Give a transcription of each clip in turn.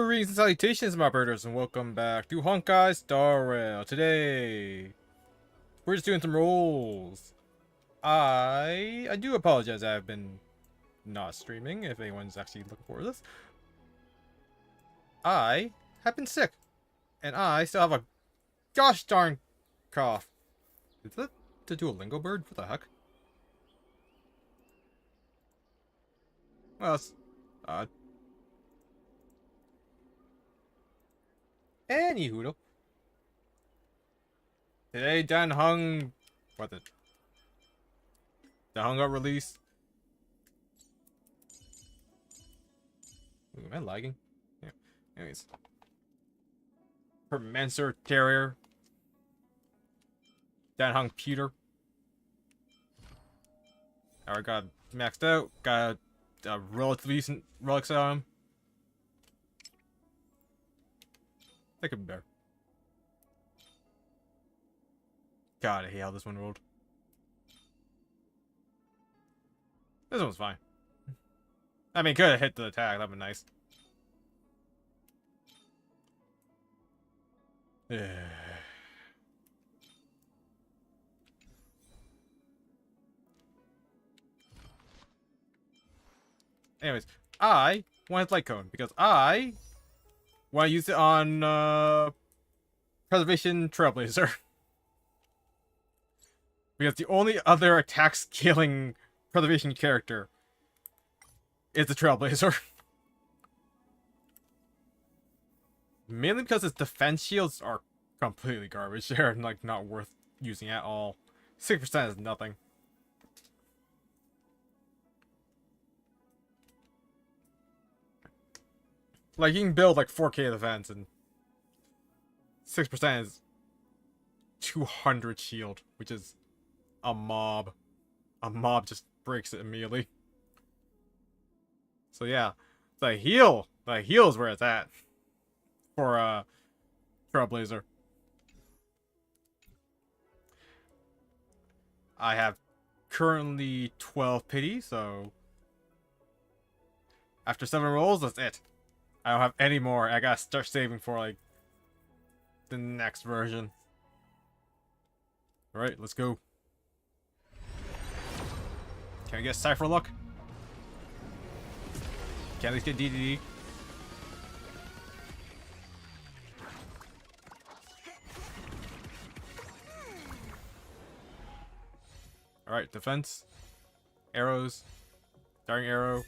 Greetings and salutations, my birders, and welcome back to Honkai Star Rail. Today, we're just doing some rolls. I do apologize, I've been not streaming, if anyone's actually looking forward to this. I have been sick, and I still have a gosh darn cough. Is that the Duolingo bird? What the heck? Well, it's odd. Anywho, today Dan Hung, the Hung got released. Ooh, am I lagging? Yeah. Anyways, Permancer Terrier, Dan Hung Pewter. I got maxed out. Got a relatively decent relics on him. That could be better. God, I hate how this one rolled. This one's fine. I mean, could have hit the attack. That'd been nice. Anyways, I wanted light cone because I want to use it on Preservation Trailblazer. Because the only other attack scaling Preservation character is the Trailblazer. Mainly because its defense shields are completely garbage. They're like not worth using at all. 6% is nothing. Like, you can build like 4k defense and 6% is 200 shield, which is a mob. A mob just breaks it immediately. So yeah, the heal is where it's at for Trailblazer. I have currently 12 pity, so after 7 rolls, that's it. I don't have any more. I gotta start saving for like the next version. Alright, let's go. Can I get Cypher luck? Can I at least get DDD? Alright, defense. Arrows. Darting arrow.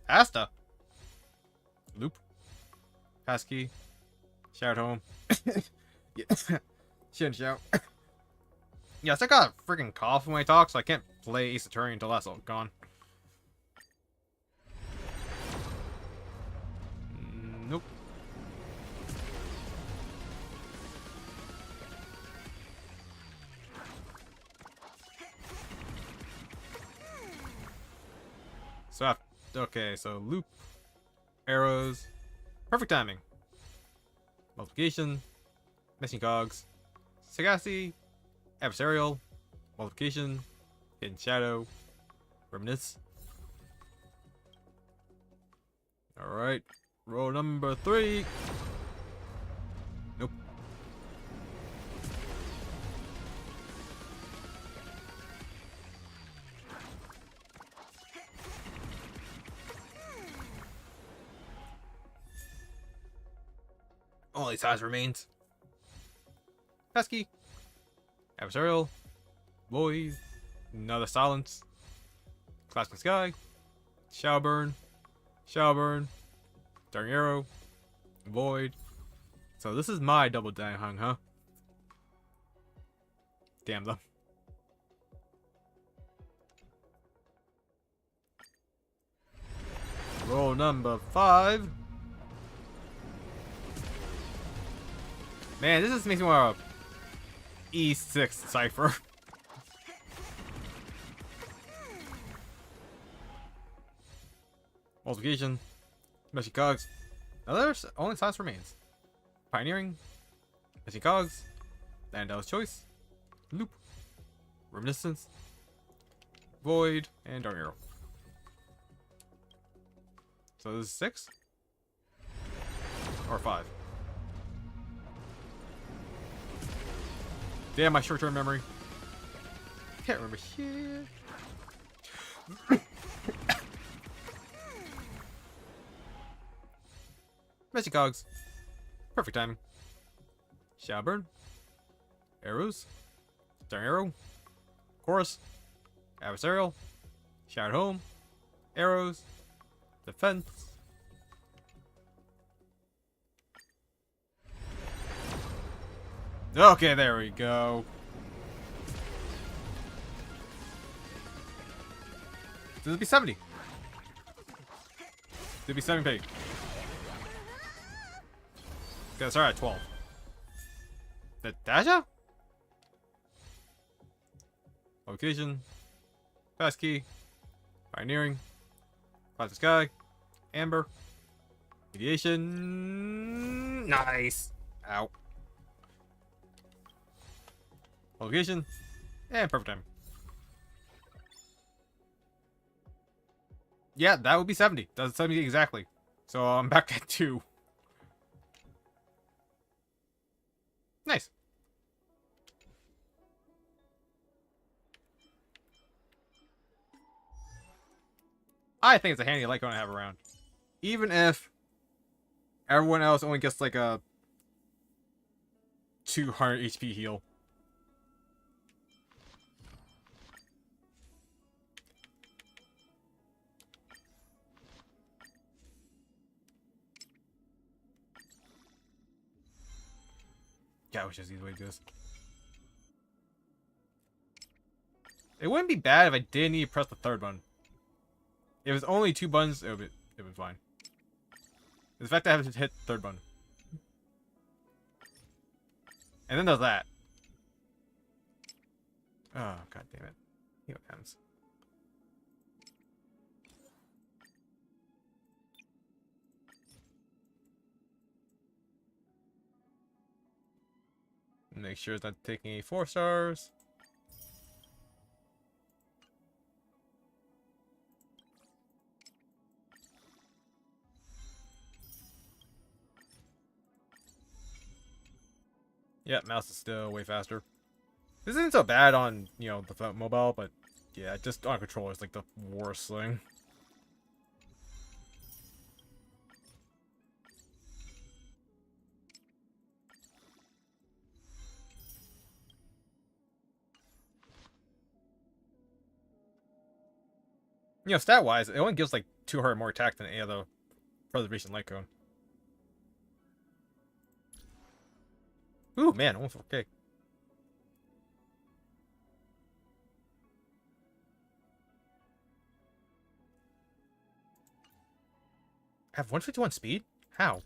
Asta! Loop. Passkey. Shout home. Yeah. Shouldn't shout. Yes, I got a freaking cough when I talk, so I can't play Ace Attorney until that's all gone. Nope. So, okay, so loop. Arrows. Perfect timing. Multiplication. Missing cogs. Sagacity. Adversarial. Multiplication. Hidden shadow. Reminisce. Alright. Roll number 3. Nope. Only size remains. Pesky. Adversarial. Void. Another silence. Clasping sky. Shadow burn. Shadow burn. Darting arrow. Void. So this is my double Dan Hung, huh? Damn them. Roll number 5. Man, this just makes me want a E6 Cypher. Multiplication. Messy cogs. Another only silence remains. Pioneering. Messy cogs. Landau's choice. Loop. Reminiscence. Void. And Dark Arrow. So this is 6. Or 5. Damn, my short-term memory. Can't remember shit. Magic cogs. Perfect timing. Shadow burn. Arrows. Starting arrow. Chorus. Adversarial. Shout home. Arrows. Defense. Okay, there we go. This would be 70. This would be 7p. Okay, sorry, at 12. The Dasha? Location. Passkey. Pioneering. Cloud the sky. Amber. Mediation. Nice. Ow. Location. And perfect time. Yeah, that would be 70. That's 70 exactly. So I'm back at 2. Nice. I think it's a handy light cone to have around. Even if everyone else only gets like a 200 HP heal. Yeah, I wish there's an easy way to do this. It wouldn't be bad if I didn't need to press the third button. If it was only 2 buttons, it would be fine. The fact that I have to hit the third button. And then there's that. Oh, god damn it. See what happens. Make sure it's not taking any 4 stars. Yeah, mouse is still way faster. This isn't so bad on, you know, the mobile, but yeah, just on controller is like the worst thing. You know, stat-wise, it only gives like 200 more attack than any other preservation light cone. Ooh, man, almost okay. I have 151 speed? How?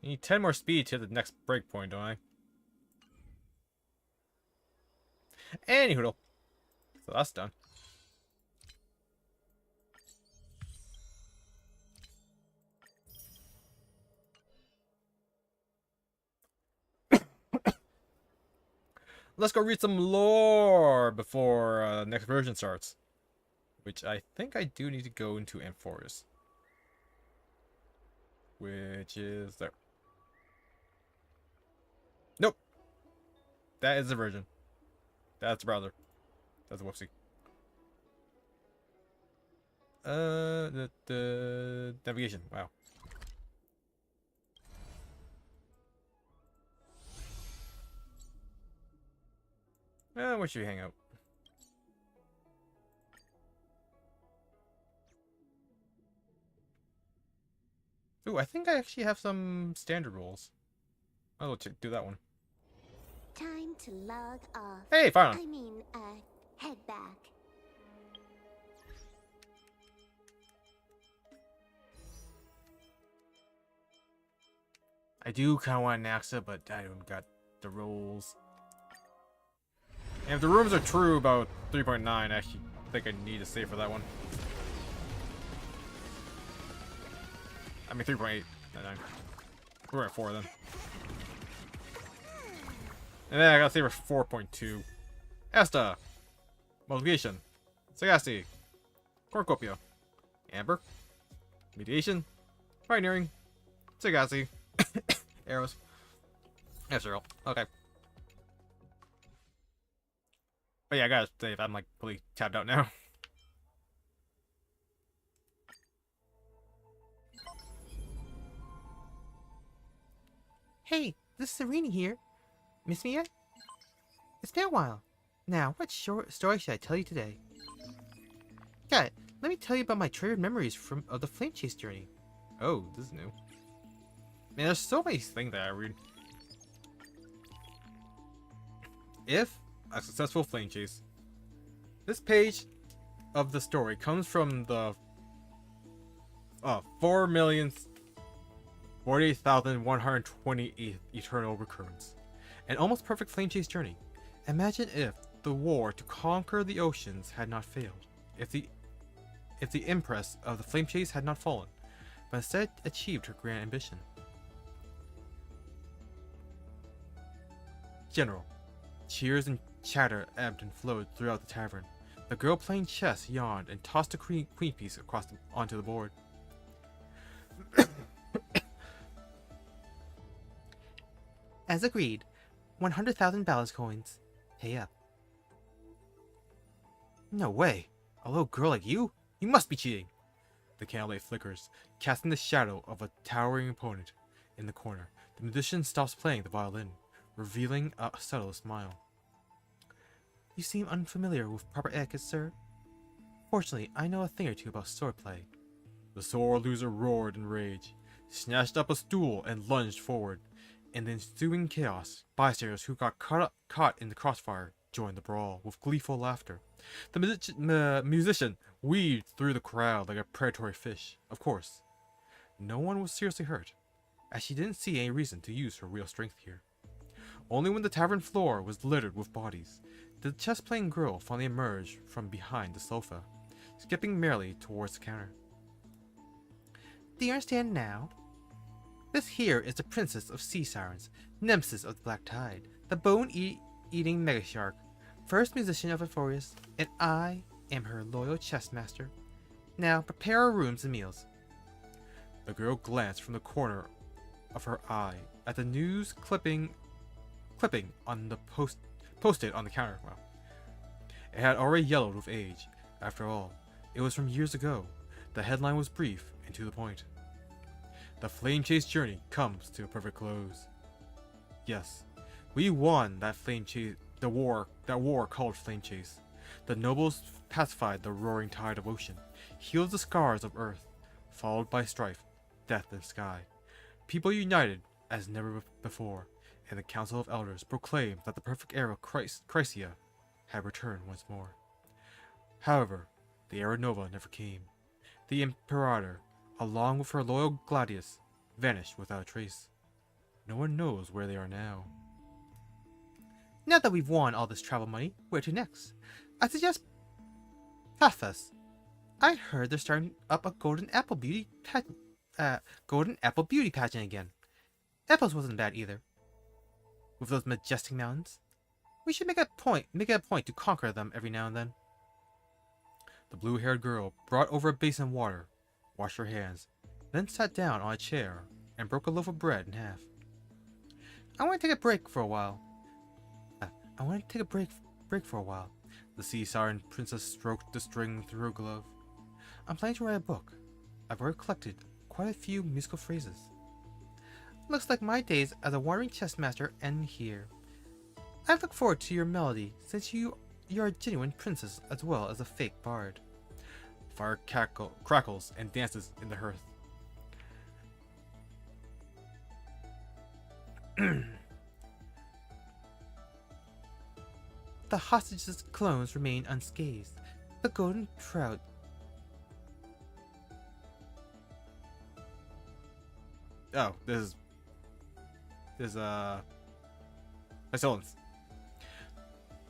I need 10 more speed to the next breakpoint, don't I? Anywho, so that's done. Let's go read some lore before next version starts. Which I think I do need to go into Amphoris. Which is there. Nope. That is the version. That's the browser. That's a whoopsie. The navigation. Wow. Where should we hang out? Ooh, I think I actually have some standard rules. I'll do that one. Time to log off. Hey, finally. I mean, head back. I do kind of want Naxa, but I don't got the rules. And if the rumors are true about 3.9, I actually think I need to save for that one. I mean 3.8, not 9. We're at 4 then. And then I got Saber 4.2. Asta. Multiplication. Sagacity. Cornucopia. Amber. Mediation. Pioneering. Sagacity. Arrows. F0. Okay. But yeah, I gotta say, I'm like fully tapped out now. Hey, this is Serena here. Miss me yet? It's been a while. Now, what short story should I tell you today? Got it. Let me tell you about my treasured memories of the flame chase journey. Oh, this is new. Man, there's so many things that I read. If a successful flame chase. This page of the story comes from the 4,048,128 eternal recurrence. An almost perfect flame chase journey. Imagine if the war to conquer the oceans had not failed. If the empress of the flame chase had not fallen, but instead achieved her grand ambition. General. Cheers and chatter ebbed and flowed throughout the tavern. The girl playing chess yawned and tossed a queen piece onto the board. As agreed, 100,000 ballast coins. Pay up. No way. A little girl like you? You must be cheating. The candlelight flickers, casting the shadow of a towering opponent in the corner. The musician stops playing the violin, revealing a subtle smile. You seem unfamiliar with proper etiquette, sir. Fortunately, I know a thing or two about swordplay. The sore loser roared in rage, snatched up a stool and lunged forward. In the ensuing chaos, bystanders who got caught in the crossfire joined the brawl with gleeful laughter. The musician weaved through the crowd like a predatory fish. Of course, no one was seriously hurt, as she didn't see any reason to use her real strength here. Only when the tavern floor was littered with bodies did the chess-playing girl finally emerge from behind the sofa, skipping merrily towards the counter. Do you understand now? This here is the princess of sea sirens, nemesis of the black tide, the bone-eating mega shark, first musician of Euphorius, and I am her loyal chess master. Now prepare our rooms and meals. The girl glanced from the corner of her eye at the news clipping on the posted on the counter. Wow. It had already yellowed with age. After all, it was from years ago. The headline was brief and to the point. The flame chase journey comes to a perfect close. Yes, we won that flame chase, that war called flame chase. The nobles pacified the roaring tide of ocean, healed the scars of earth, followed by strife, death, and sky. People united as never before, and the Council of Elders proclaimed that the perfect era Chrysia had returned once more. However, the era Nova never came. The Imperator, along with her loyal Gladius, vanished without a trace. No one knows where they are now. Now that we've won all this travel money, where to next? I suggest Pathos. I heard they're starting up a golden apple beauty pageant again. Apples wasn't bad either. With those majestic mountains, we should make it a point to conquer them every now and then. The blue-haired girl brought over a basin of water, washed her hands, then sat down on a chair and broke a loaf of bread in half. I want to take a break for a while. The sea siren princess stroked the string through her glove. I'm planning to write a book. I've already collected quite a few musical phrases. Looks like my days as a wandering chess master end here. I look forward to your melody, since you're a genuine princess as well as a fake bard. Fire crackles and dances in the hearth. The hostage's clones remain unscathed. The golden trout. Oh, this is silence.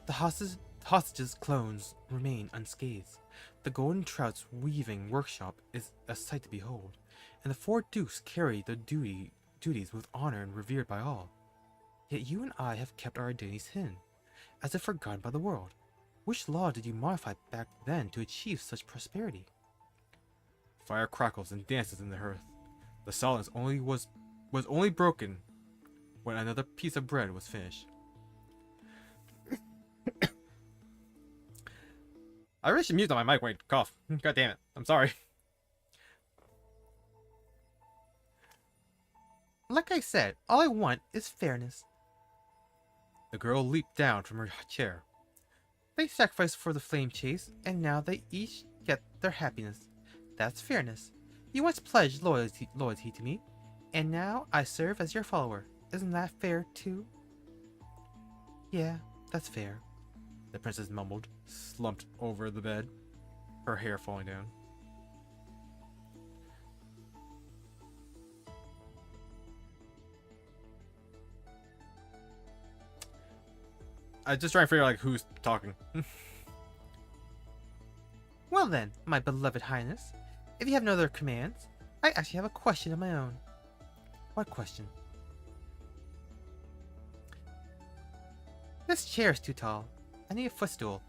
The hostage's clones remain unscathed. The golden trout's weaving workshop is a sight to behold, and the four dukes carry their duties with honor and revered by all. Yet you and I have kept our identities hidden, as if forgotten by the world. Which law did you modify back then to achieve such prosperity? Fire crackles and dances in the hearth. The silence was only broken when another piece of bread was finished. I really should mute on my mic when I cough. God damn it. I'm sorry. Like I said, all I want is fairness. The girl leaped down from her chair. They sacrificed for the flame chase, and now they each get their happiness. That's fairness. You once pledged loyalty to me, and now I serve as your follower. Isn't that fair, too? Yeah, that's fair. The princess mumbled, slumped over the bed, her hair falling down. I just trying to figure out like who's talking. Well then, my beloved highness, if you have no other commands, I actually have a question of my own. What question? This chair is too tall. I need a footstool.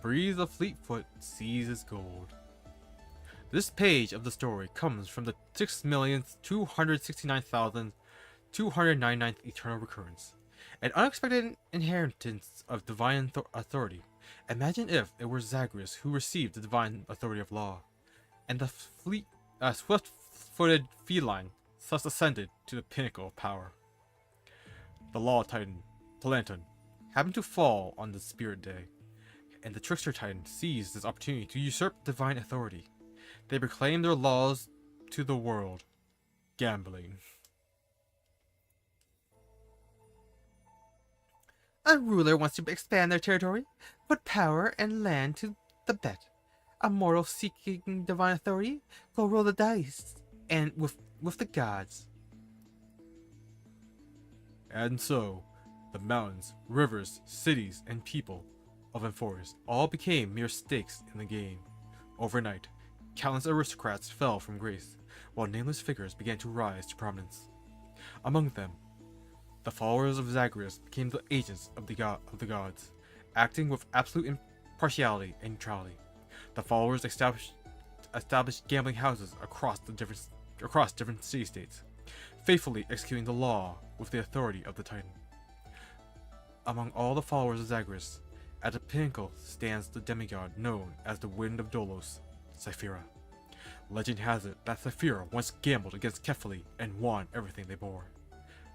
Breeze of Fleetfoot seizes gold. This page of the story comes from the 6,269,299th eternal recurrence, an unexpected inheritance of divine authority. Imagine if it were Zagreus who received the divine authority of law, and the swift-footed feline thus ascended to the pinnacle of power. The Law Titan, Talanton, happened to fall on the Spirit Day, and the Trickster Titan seized this opportunity to usurp divine authority. They proclaimed their laws to the world. Gambling. A ruler wants to expand their territory, put power and land to the bet. A mortal seeking divine authority, go roll the dice, and with the gods. And so, the mountains, rivers, cities, and people of Enforced all became mere stakes in the game. Overnight, countless aristocrats fell from grace, while nameless figures began to rise to prominence. Among them, the followers of Zagreus became the agents of the gods, acting with absolute impartiality and neutrality. The followers established gambling houses across different city-states, faithfully executing the law with the authority of the Titan. Among all the followers of Zagreus, at the pinnacle stands the demigod known as the Wind of Dolos, Saphira. Legend has it that Saphira once gambled against Kefali and won everything they bore.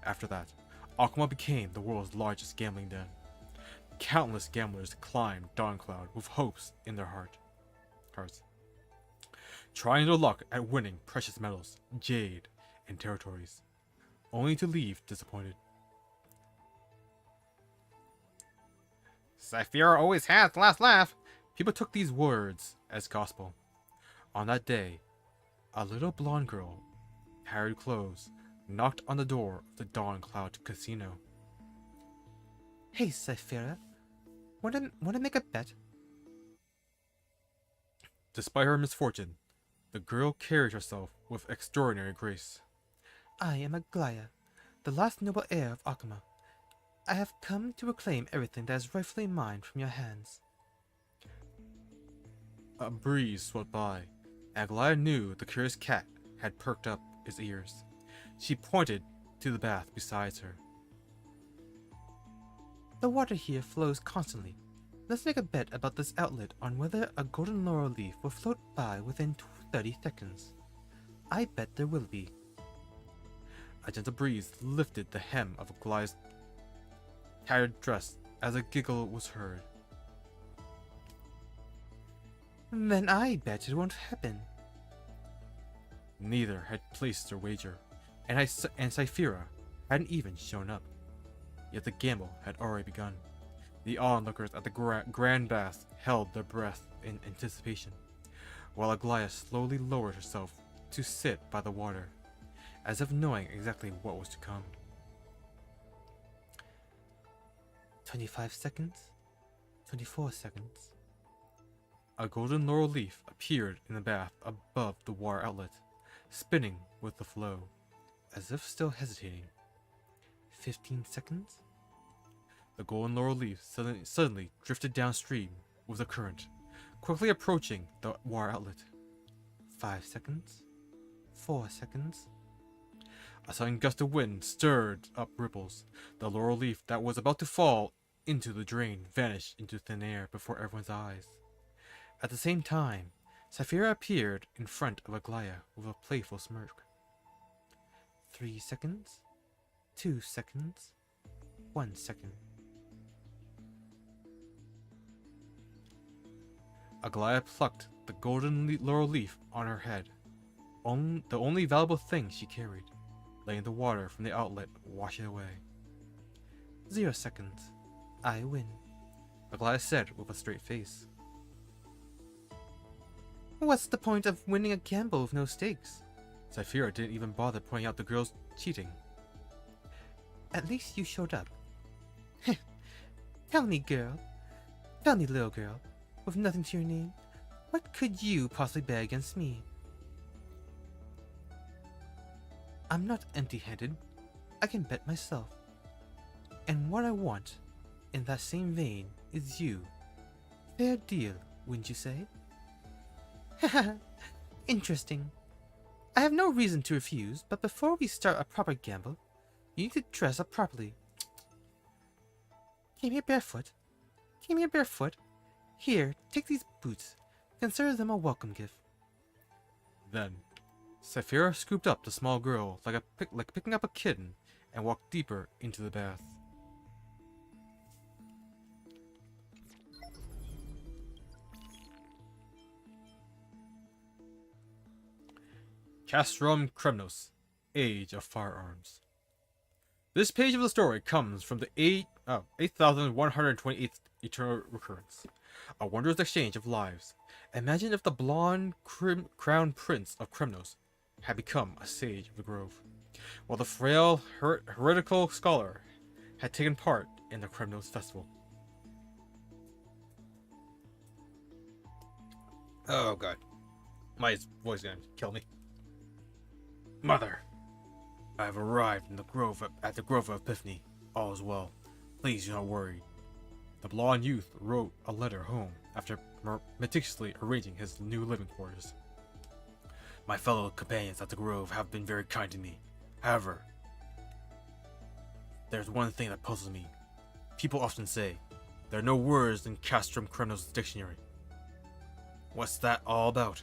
After that, Akuma became the world's largest gambling den. Countless gamblers climbed Dawncloud with hopes in their hearts, trying their luck at winning precious metals, jade, and territories, only to leave disappointed. Saphira always has the last laugh. People took these words as gospel. On that day, a little blonde girl, carried clothes, knocked on the door of the Dawncloud casino. Hey, Saphira, want to make a bet? Despite her misfortune, the girl carried herself with extraordinary grace. I am Aglaya, the last noble heir of Akuma. I have come to reclaim everything that is rightfully mine from your hands. A breeze swept by, and Aglaya knew the curious cat had perked up his ears. She pointed to the bath beside her. The water here flows constantly. Let's make a bet about this outlet on whether a golden laurel leaf will float by within 30 seconds. I bet there will be. A gentle breeze lifted the hem of Aglaya's tattered dress as a giggle was heard. Then I bet it won't happen. Neither had placed their wager, and Saphira hadn't even shown up. Yet the gamble had already begun. The onlookers at the grand bath held their breath in anticipation, while Aglaya slowly lowered herself to sit by the water, as if knowing exactly what was to come. 25 seconds? 24 seconds. A golden laurel leaf appeared in the bath above the water outlet. spinning with the flow, as if still hesitating. 15 seconds? The golden laurel leaf suddenly drifted downstream with the current, quickly approaching the water outlet. 5 seconds? 4 seconds? A sudden gust of wind stirred up ripples. The laurel leaf that was about to fall into the drain vanished into thin air before everyone's eyes. At the same time, Sapphira appeared in front of Aglaya with a playful smirk. 3 seconds? 2 seconds? 1 second. Aglaya plucked the golden laurel leaf on her head, the only valuable thing she carried, letting the water from the outlet wash it away. 0 seconds. I win, Aglaya said with a straight face. What's the point of winning a gamble with no stakes? Sapphira didn't even bother pointing out the girl's cheating. At least you showed up. Tell me, little girl, with nothing to your name, what could you possibly bet against me? I'm not empty-handed. I can bet myself. And what I want, in that same vein, is you. Fair deal, wouldn't you say? Haha, interesting. I have no reason to refuse, but before we start a proper gamble, you need to dress up properly. Came here barefoot? Here, take these boots. Consider them a welcome gift. Then, Sapphira scooped up the small girl like picking up a kitten and walked deeper into the bath. Castrum Kremnos, Age of Firearms. This page of the story comes from the 8,128th Eternal Recurrence, a wondrous exchange of lives. Imagine if the blonde crown prince of Kremnos had become a sage of the grove, while the frail heretical scholar had taken part in the Kremnos festival. Oh god, my voice is gonna kill me. Mother, I have arrived in the grove at the Grove of Epiphany. All is well. Please do not worry. The blonde youth wrote a letter home after meticulously arranging his new living quarters. My fellow companions at the Grove have been very kind to me. However, there's one thing that puzzles me. People often say, there are no words in Castrum Kremnos' dictionary. What's that all about?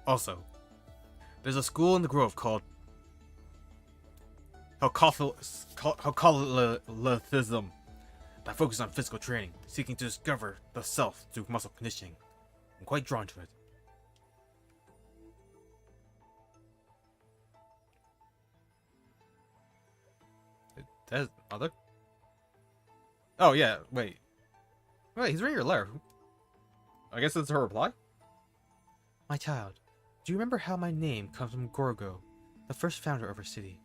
Also, there's a school in the Grove called Halkalithism that focuses on physical training, seeking to discover the self through muscle conditioning. I'm quite drawn to it. That's mother? Oh yeah, wait, he's reading your letter. I guess that's her reply? My child, do you remember how my name comes from Gorgo, the first founder of our city?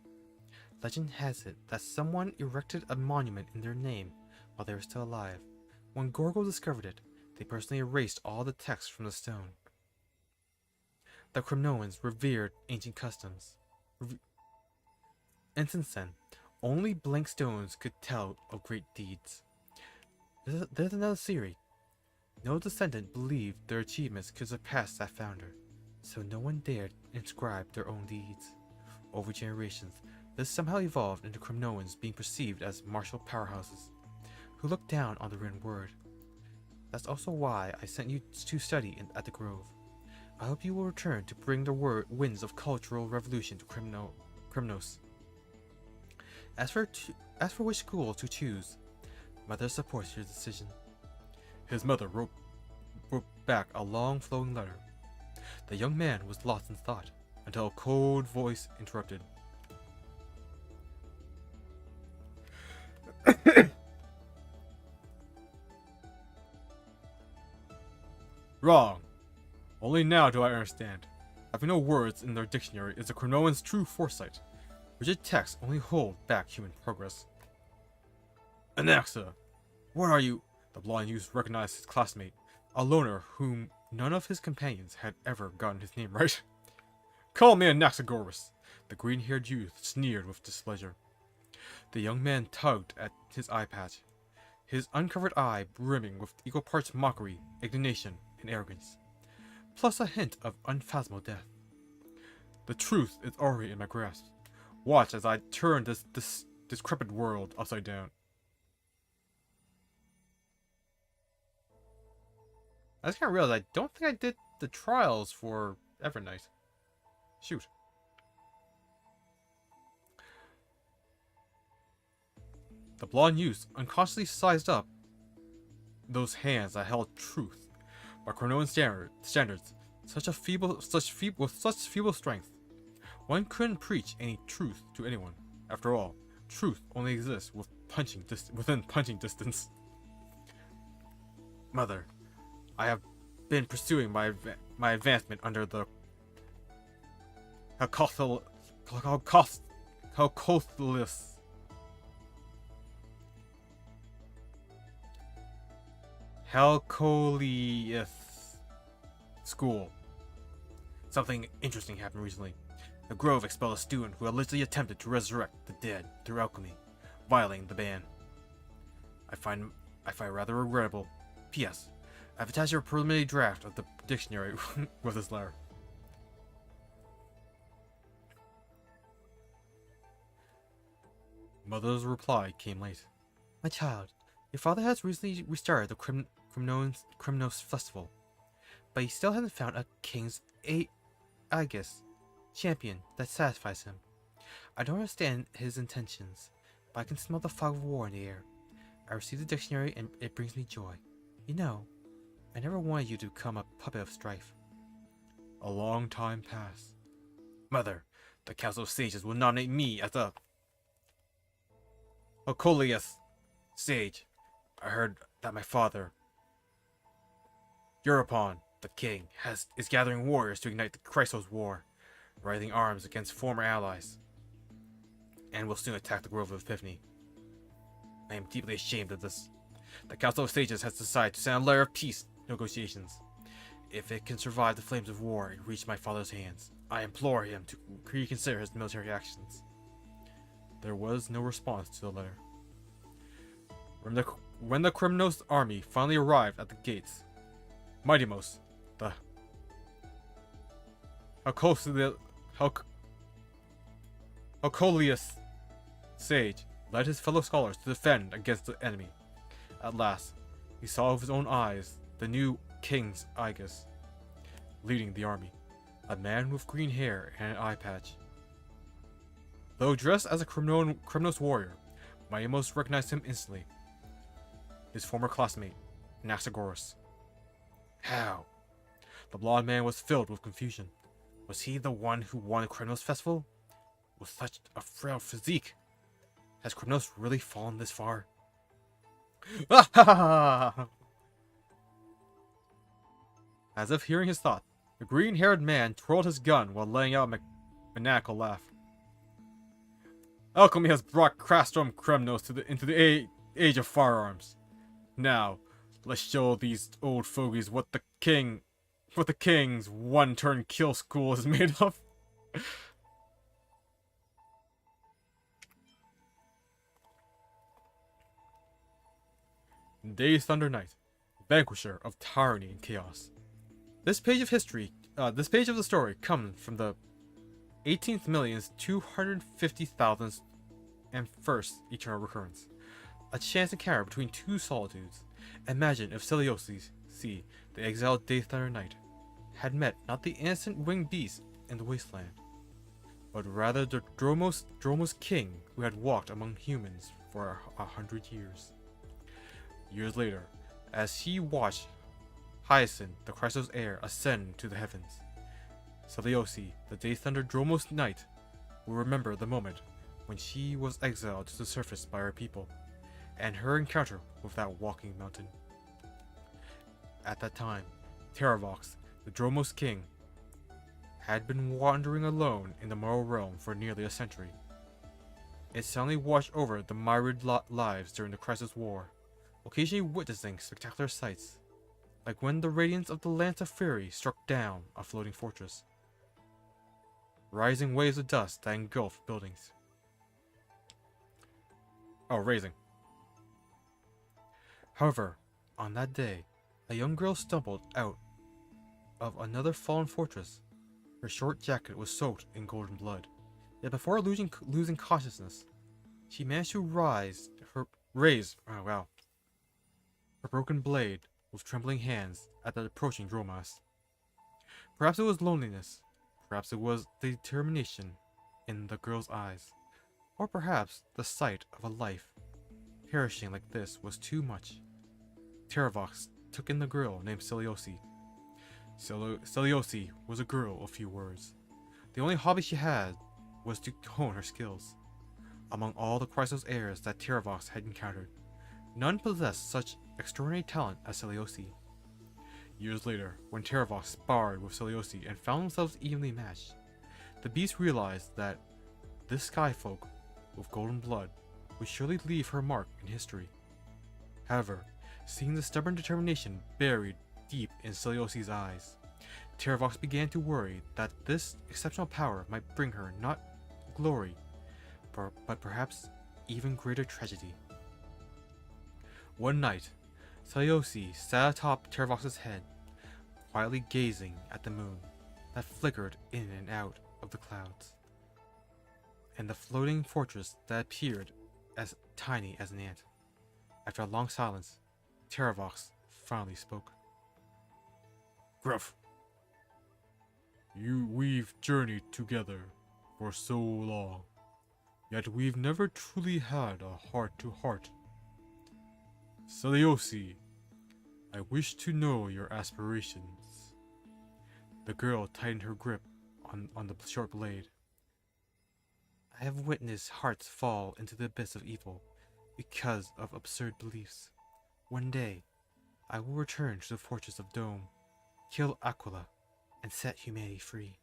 Legend has it that someone erected a monument in their name while they were still alive. When Gorgo discovered it, they personally erased all the text from the stone. The Kremnoans revered ancient customs. And since then, only blank stones could tell of great deeds. There's another theory. No descendant believed their achievements could surpass that founder, so no one dared inscribe their own deeds. Over generations, this somehow evolved into Kremnoans being perceived as martial powerhouses, who looked down on the written word. That's also why I sent you to study at the Grove. I hope you will return to bring the winds of cultural revolution to Kremnos. As for which school to choose, Mother supports your decision. His mother wrote back a long flowing letter. The young man was lost in thought until a cold voice interrupted. Wrong. Only now do I understand. Having no words in their dictionary is a Kremnoan's true foresight. Rigid texts only hold back human progress. Anaxa, what are you? The blind youth recognized his classmate, a loner whom none of his companions had ever gotten his name right. Call me Anaxagoras. The green-haired youth sneered with displeasure. The young man tugged at his eye patch, his uncovered eye brimming with equal parts mockery, indignation, and arrogance, plus a hint of unfathomable death. The truth is already in my grasp. Watch as I turn this decrepit world upside down. I just kind of realized I don't think I did the trials for Evernight. Shoot. The blonde youth unconsciously sized up those hands that held truth by Cronoan standards. With such feeble strength, one couldn't preach any truth to anyone. After all, truth only exists within punching distance. Mother, I have been pursuing my advancement under the Halcolius school. Something interesting happened recently. The Grove expelled a student who allegedly attempted to resurrect the dead through alchemy, violating the ban. I find rather regrettable. P.S. I've attached a preliminary draft of the dictionary with this letter. Mother's reply came late. My child, your father has recently restarted the Crymnos Festival, but he still hasn't found a King's Aegis champion that satisfies him. I don't understand his intentions, but I can smell the fog of war in the air. I received the dictionary and it brings me joy. You know, I never wanted you to become a puppet of strife. A long time passed. Mother, the Council of Sages will nominate me as a Ocolius Sage. I heard that my father, Europon, the king, is gathering warriors to ignite the Chrysos War, rising arms against former allies, and will soon attack the Grove of Epiphany. I am deeply ashamed of this. The Council of Sages has decided to send a letter of peace negotiations. If it can survive the flames of war and reach my father's hands, I implore him to reconsider his military actions. There was no response to the letter. When the Crymnos army finally arrived at the gates, Mightymost, the Halcolius sage, led his fellow scholars to defend against the enemy. At last, he saw with his own eyes the new King's Aegis, leading the army, a man with green hair and an eye patch. Though dressed as a Crymnos warrior, Mightymost recognized him instantly. His former classmate, Anaxagoras. How? The blond man was filled with confusion. Was he the one who won the Crymnos festival? With such a frail physique? Has Crymnos really fallen this far? As if hearing his thought, the green-haired man twirled his gun while letting out a maniacal laugh. Alchemy has brought Crastrum Crymnos into the age of firearms. Now, let's show these old fogies what the king's one-turn kill school is made of. Day Thunder Knight, vanquisher of tyranny and chaos. This page of the story comes from the 18th,250,000th and first eternal recurrence. A chance encounter between two solitudes. Imagine if Seleucus, the exiled Day Thunder Knight, had met not the innocent winged beast in the wasteland, but rather the Dromos king who had walked among humans for 100 years. Years later, as he watched Hyacinth, the Chrysos heir, ascend to the heavens, Seleucus, the Day Thunder Dromos Knight, will remember the moment when she was exiled to the surface by her people, and her encounter with that walking mountain. At that time, Terravox, the Dromos king, had been wandering alone in the Mortal Realm for nearly a century. It suddenly watched over the myriad lives during the Chrysos War, occasionally witnessing spectacular sights, like when the radiance of the Lance of Fury struck down a floating fortress. rising waves of dust that engulfed buildings. Oh, raising. However, on that day, a young girl stumbled out of another fallen fortress. Her short jacket was soaked in golden blood. Yet before losing consciousness, she managed to raise her broken blade with trembling hands at the approaching Dromas. Perhaps it was loneliness, perhaps it was the determination in the girl's eyes, or perhaps the sight of a life perishing like this was too much. Teravox took in the girl named Celiosi. Celiosi was a girl of few words. The only hobby she had was to hone her skills. Among all the Chrysos heirs that Teravox had encountered, none possessed such extraordinary talent as Celiosi. Years later, when Teravox sparred with Celiosi and found themselves evenly matched, the beast realized that this skyfolk with golden blood would surely leave her mark in history. However, seeing the stubborn determination buried deep in Celiosi's eyes, Teravox began to worry that this exceptional power might bring her not glory, but perhaps even greater tragedy. One night, Celiosi sat atop Teravox's head, quietly gazing at the moon that flickered in and out of the clouds, and the floating fortress that appeared as tiny as an ant. After a long silence, Teravox finally spoke. Gruff, we've journeyed together for so long, yet we've never truly had a heart-to-heart. Celiosi, I wish to know your aspirations. The girl tightened her grip on the short blade. I have witnessed hearts fall into the abyss of evil because of absurd beliefs. One day, I will return to the fortress of Dome, kill Aquila, and set humanity free.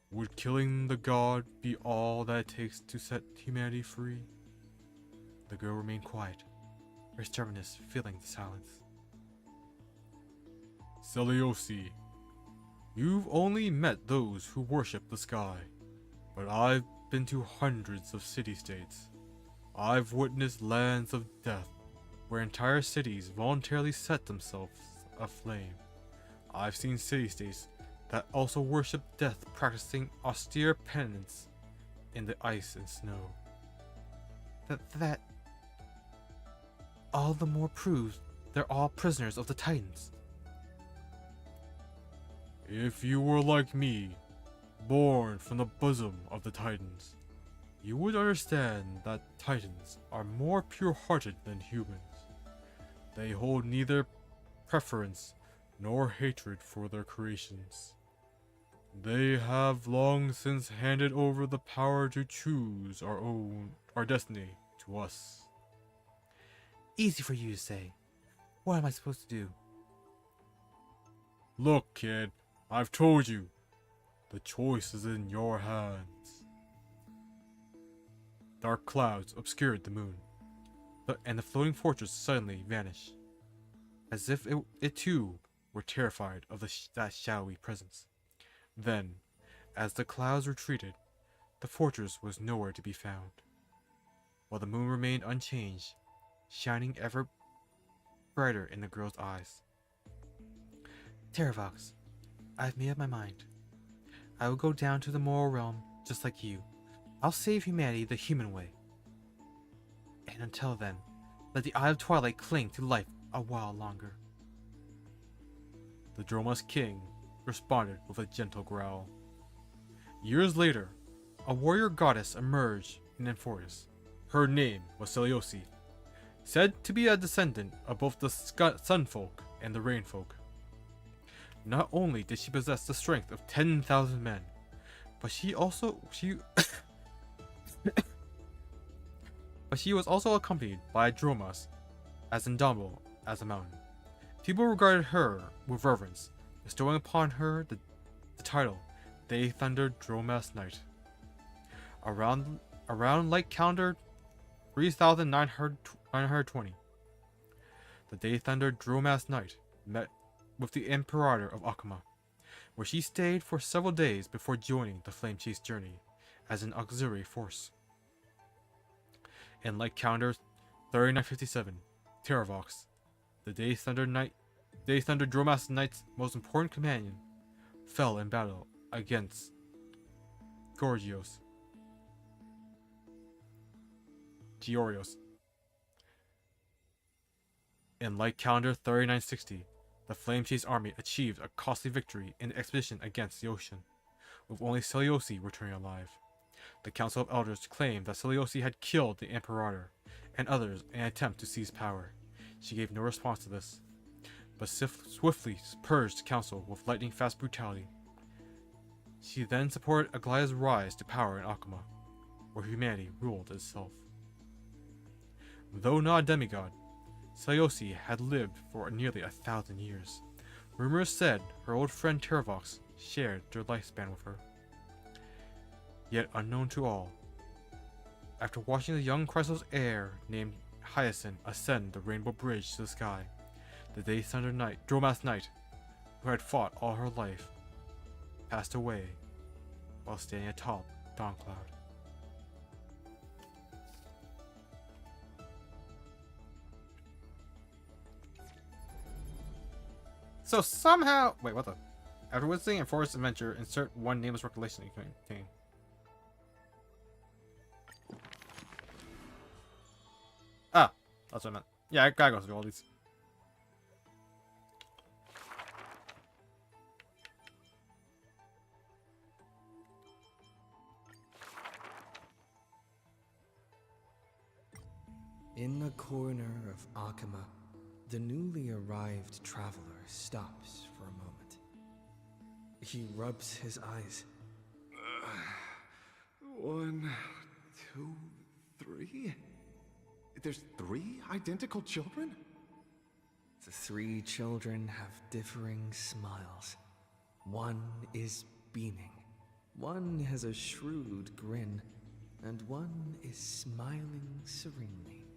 Would killing the god be all that it takes to set humanity free? The girl remained quiet, her stubbornness filling the silence. Celiosi, you've only met those who worship the sky, but I've been to hundreds of city-states. I've witnessed lands of death, where entire cities voluntarily set themselves aflame. I've seen city-states that also worship death, practicing austere penance in the ice and snow. That all the more proves they're all prisoners of the Titans. If you were like me, born from the bosom of the Titans, you would understand that Titans are more pure-hearted than humans. They hold neither preference nor hatred for their creations. They have long since handed over the power to choose our destiny to us. Easy for you to say. What am I supposed to do? Look, kid, I've told you. The choice is in your hands. Dark clouds obscured the moon, and the floating fortress suddenly vanished, as if it too were terrified of that shadowy presence. Then, as the clouds retreated, the fortress was nowhere to be found, while the moon remained unchanged, shining ever brighter in the girl's eyes. Teravox, I've made up my mind. I will go down to the moral realm just like you. I'll save humanity the human way. And until then, let the Eye of Twilight cling to life a while longer. The Droma's king responded with a gentle growl. Years later, a warrior goddess emerged in Amphoris. Her name was Celiosi, said to be a descendant of both the Sunfolk and the Rainfolk. Not only did she possess the strength of 10,000 men, but she was also accompanied by Dromas as indomitable as a mountain. People regarded her with reverence, bestowing upon her the title Day Thunder Dromas Knight. Around light calendar 3920, the Day Thunder Dromas Knight met with the Imperator of Akuma, where she stayed for several days before joining the Flame Chase journey as an auxiliary force. In Light Calendar 3957, Terravox, the Day Thunder Dromas Knight's most important companion, fell in battle against Georgios. In Light Calendar 3960, the Flame Chase army achieved a costly victory in the expedition against the ocean, with only Seleucus returning alive. The Council of Elders claimed that Seleucus had killed the Imperator and others in an attempt to seize power. She gave no response to this, but swiftly purged the council with lightning-fast brutality. She then supported Aglaya's rise to power in Akama, where humanity ruled itself. Though not a demigod, Seleucus had lived for nearly 1,000 years. Rumors said her old friend Terravox shared their lifespan with her. Yet unknown to all, after watching the young Chrysos heir named Hyacinth ascend the Rainbow Bridge to the sky, the Day Thunder Knight, Dromas Knight, who had fought all her life, passed away while standing atop Dawncloud. So somehow, wait, what the? After witnessing a forest adventure, insert one nameless recollection you can contain. Ah, that's what I meant. Yeah, I gotta go through all these. In a corner of Akama, the newly arrived traveler stops for a moment. He rubs his eyes. 1, 2, 3? There's 3 identical children? The 3 children have differing smiles. One is beaming, one has a shrewd grin, and one is smiling serenely.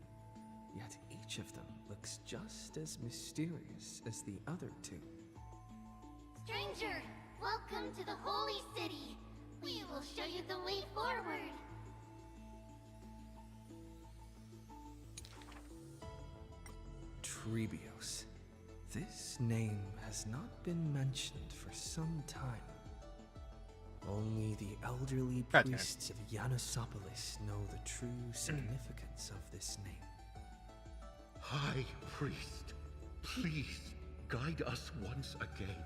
Yet each of them looks just as mysterious as the other 2. Stranger, welcome to the Holy City. We will show you the way forward. Trebios. This name has not been mentioned for some time. Only the elderly Gotcha. priests of Yanosopolis know the true significance of this name. High Priest, please guide us once again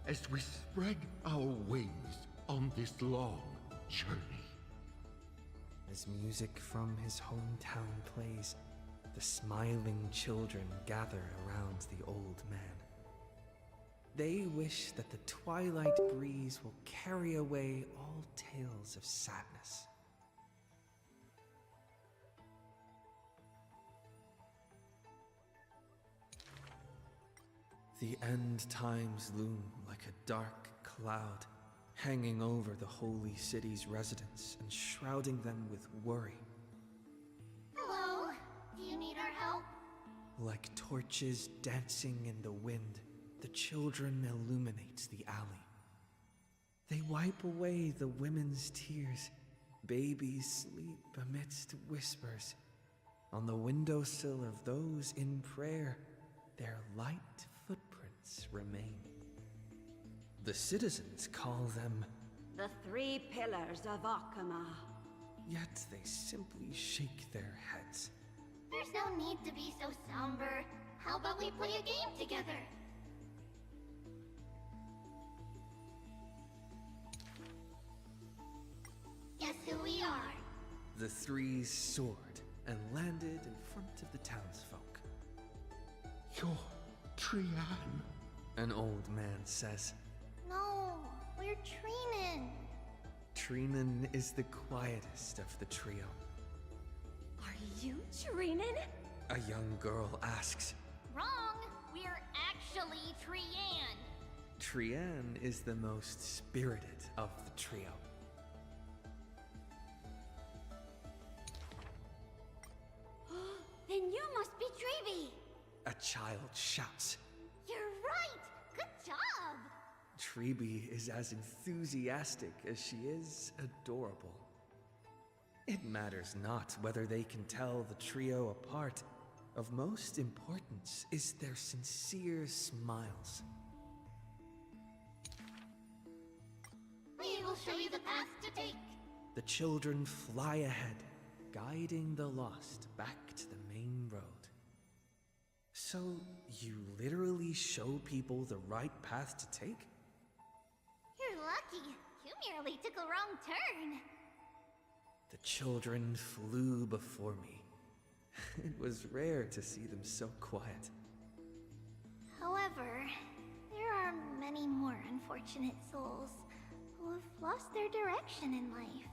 as we spread our wings on this long journey. As music from his hometown plays, the smiling children gather around the old man. They wish that the twilight breeze will carry away all tales of sadness. The end times loom like a dark cloud, hanging over the holy city's residents and shrouding them with worry. Hello, do you need our help? Like torches dancing in the wind, the children illuminate the alley. They wipe away the women's tears. Babies sleep amidst whispers. On the windowsill of those in prayer, their light footprints remain. The citizens call them, The 3 pillars of Akama. yet they simply shake their heads. There's no need to be so somber. How about we play a game together? Guess who we are? The 3 soared and landed in front of the townsfolk. You're Trian. An old man says, No, we're Treenan. Treenan is the quietest of the trio. Are you Treenan? A young girl asks. Wrong. We're actually Trian. Trian is the most spirited of the trio. Then you must be Treeby. A child shouts. You're right. Good job. Treeby is as enthusiastic as she is adorable. It matters not whether they can tell the trio apart. Of most importance is their sincere smiles. We will show you the path to take. The children fly ahead, guiding the lost back to the main road. So, you literally show people the right path to take? You're lucky. You merely took a wrong turn. The children flew before me. It was rare to see them so quiet. However, there are many more unfortunate souls who have lost their direction in life.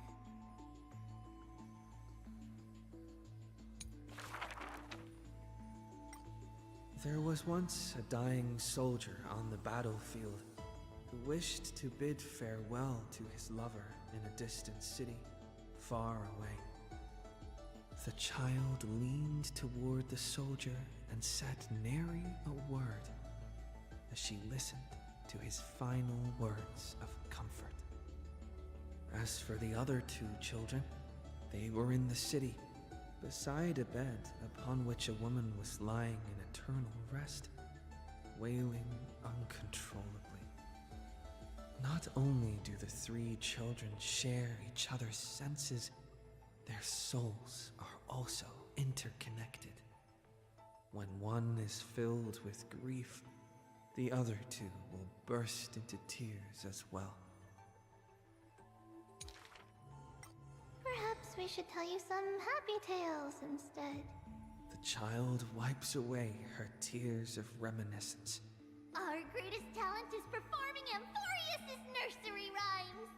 There was once a dying soldier on the battlefield who wished to bid farewell to his lover in a distant city, far away. The child leaned toward the soldier and said nary a word as she listened to his final words of comfort. As for the other two children, they were in the city, beside a bed upon which a woman was lying in eternal rest, wailing uncontrollably. Not only do the three children share each other's senses, their souls are also interconnected. When one is filled with grief, the other two will burst into tears as well. Perhaps we should tell you some happy tales instead. The child wipes away her tears of reminiscence. Our greatest talent is performing Amphorius's nursery rhymes.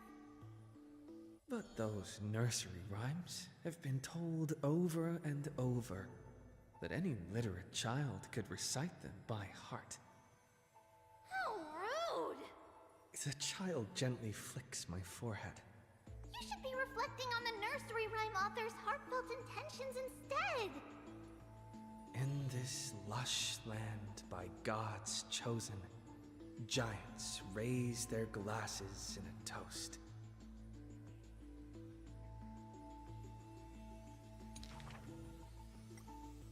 But those nursery rhymes have been told over and over that any literate child could recite them by heart. How rude! The child gently flicks my forehead. You should be reflecting on the nursery rhyme author's heartfelt intentions instead. In this lush land by gods chosen, giants raise their glasses in a toast.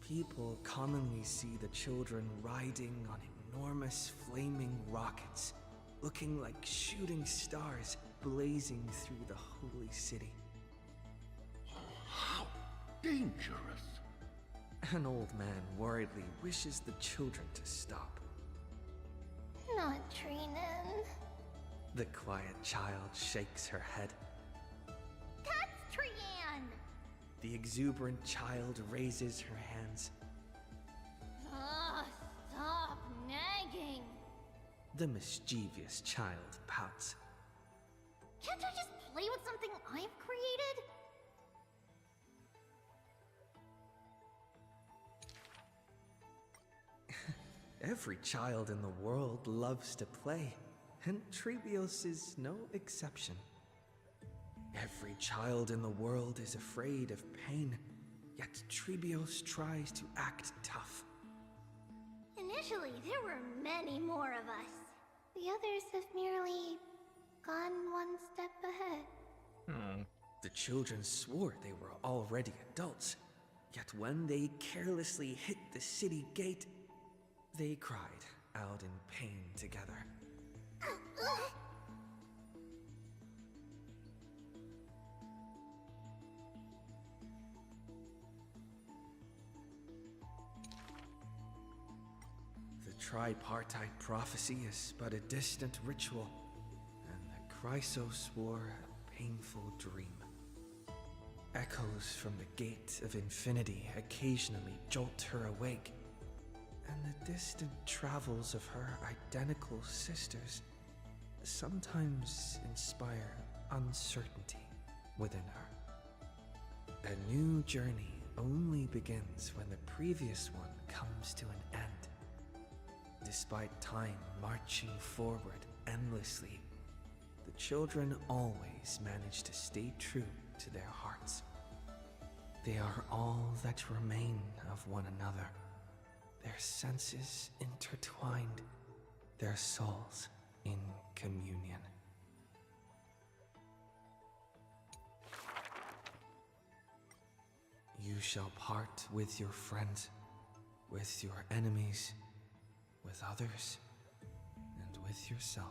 People commonly see the children riding on enormous flaming rockets, looking like shooting stars blazing through the holy city. How dangerous! An old man worriedly wishes the children to stop. Not Trinan. The quiet child shakes her head. That's Trian! The exuberant child raises her hands. Ah, stop nagging. The mischievous child pouts. Can't I just play with something I've created? Every child in the world loves to play, and Trebios is no exception. Every child in the world is afraid of pain, yet Trebios tries to act tough. Initially, there were many more of us. The others have merely gone one step ahead. The children swore they were already adults, yet when they carelessly hit the city gate, they cried out in pain together. The tripartite prophecy is but a distant ritual, and the Chrysos War a painful dream. Echoes from the gate of infinity occasionally jolt her awake, and the distant travels of her identical sisters sometimes inspire uncertainty within her. A new journey only begins when the previous one comes to an end. Despite time marching forward endlessly, the children always manage to stay true to their hearts. They are all that remain of one another, their senses intertwined, their souls in communion. You shall part with your friends, with your enemies, with others, and with yourself.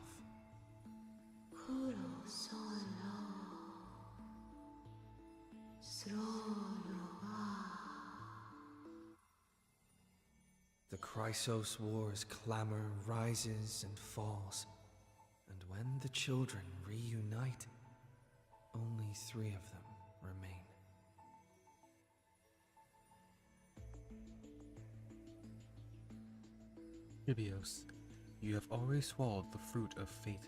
The Chrysos War's clamor rises and falls, and when the children reunite, only 3 of them remain. Ribios, you have already swallowed the fruit of fate.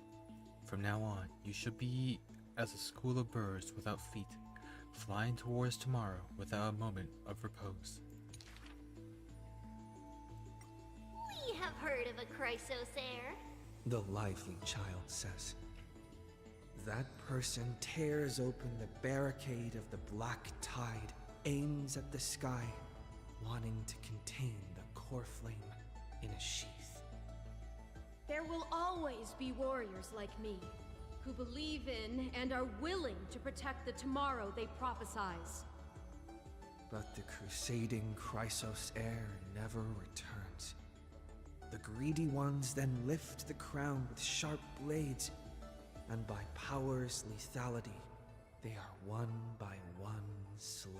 From now on, you shall be as a school of birds without feet, flying towards tomorrow without a moment of repose. We have heard of a Chrysos heir. The lively child says. That person tears open the barricade of the black tide, aims at the sky, wanting to contain the core flame in a sheath. There will always be warriors like me, who believe in and are willing to protect the tomorrow they prophesize. But the crusading Chrysos heir never returns. The greedy ones then lift the crown with sharp blades, and by power's lethality, they are one by one slain.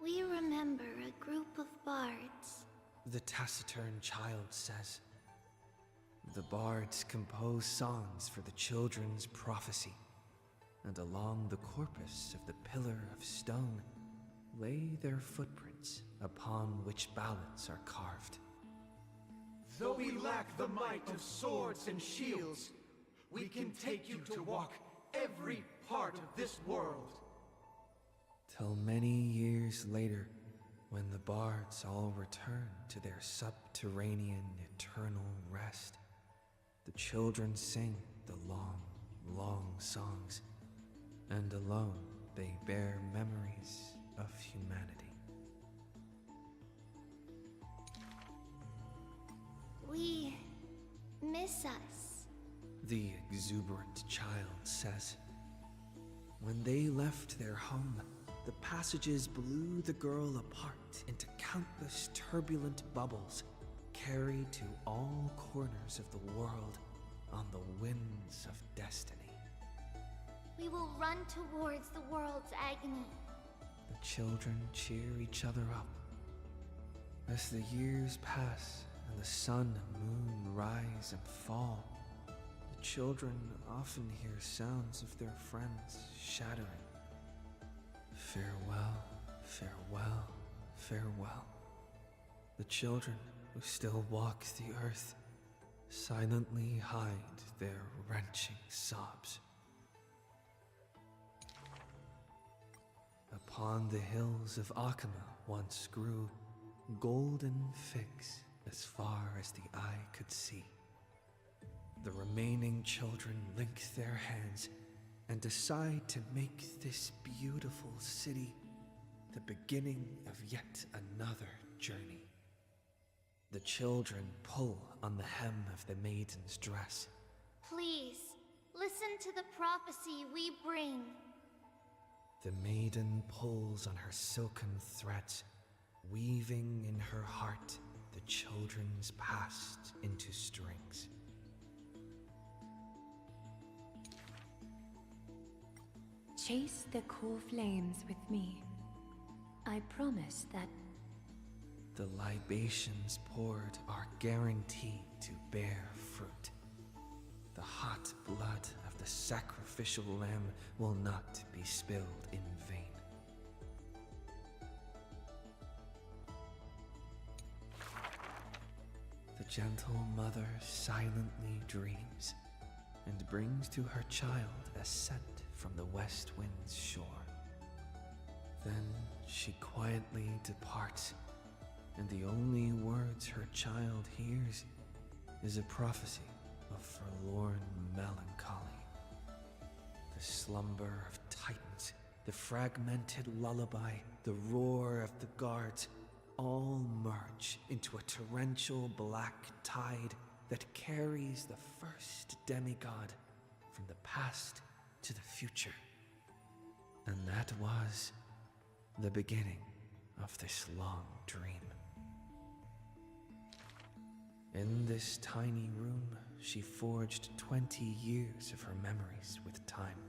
We remember a group of bards. The taciturn child says. The bards compose songs for the children's prophecy, and along the corpus of the pillar of stone lay their footprints upon which ballads are carved. Though we lack the might of swords and shields, we can take you to walk every part of this world. Till many years later, when the bards all return to their subterranean eternal rest, the children sing the long, long songs, and alone they bear memories of humanity. We miss us. The exuberant child says. When they left their home, the passages blew the girl apart into countless turbulent bubbles, carried to all corners of the world on the winds of destiny. We will run towards the world's agony. The children cheer each other up. As the years pass and the sun and moon rise and fall, the children often hear sounds of their friends shattering. Farewell, farewell, farewell. The children who still walk the earth silently hide their wrenching sobs. Upon the hills of Akama once grew golden figs as far as the eye could see. The remaining children link their hands and decide to make this beautiful city the beginning of yet another journey. The children pull on the hem of the maiden's dress. Please, listen to the prophecy we bring. The maiden pulls on her silken threads, weaving in her heart the children's past into strings. Chase the core flames with me. I promise that The libations poured are guaranteed to bear fruit. The hot blood of the sacrificial lamb will not be spilled in vain. The gentle mother silently dreams and brings to her child a scent from the west wind's shore. Then she quietly departs, and the only words her child hears is a prophecy of forlorn melancholy. The slumber of titans, the fragmented lullaby, the roar of the guards, all merge into a torrential black tide that carries the first demigod from the past to the future. And that was the beginning of this long dream. In this tiny room, she forged 20 years of her memories with time.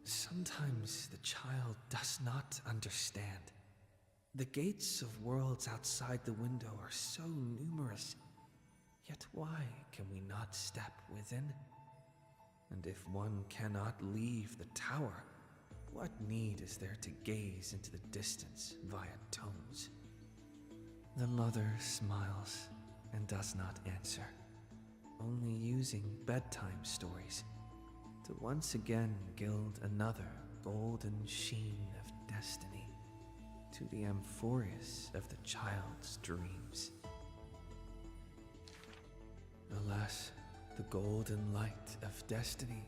Sometimes the child does not understand. The gates of worlds outside the window are so numerous, yet why can we not step within? And if one cannot leave the tower, what need is there to gaze into the distance via tones? The mother smiles and does not answer, only using bedtime stories to once again gild another golden sheen of destiny to the amphorius of the child's dreams. Alas, the golden light of destiny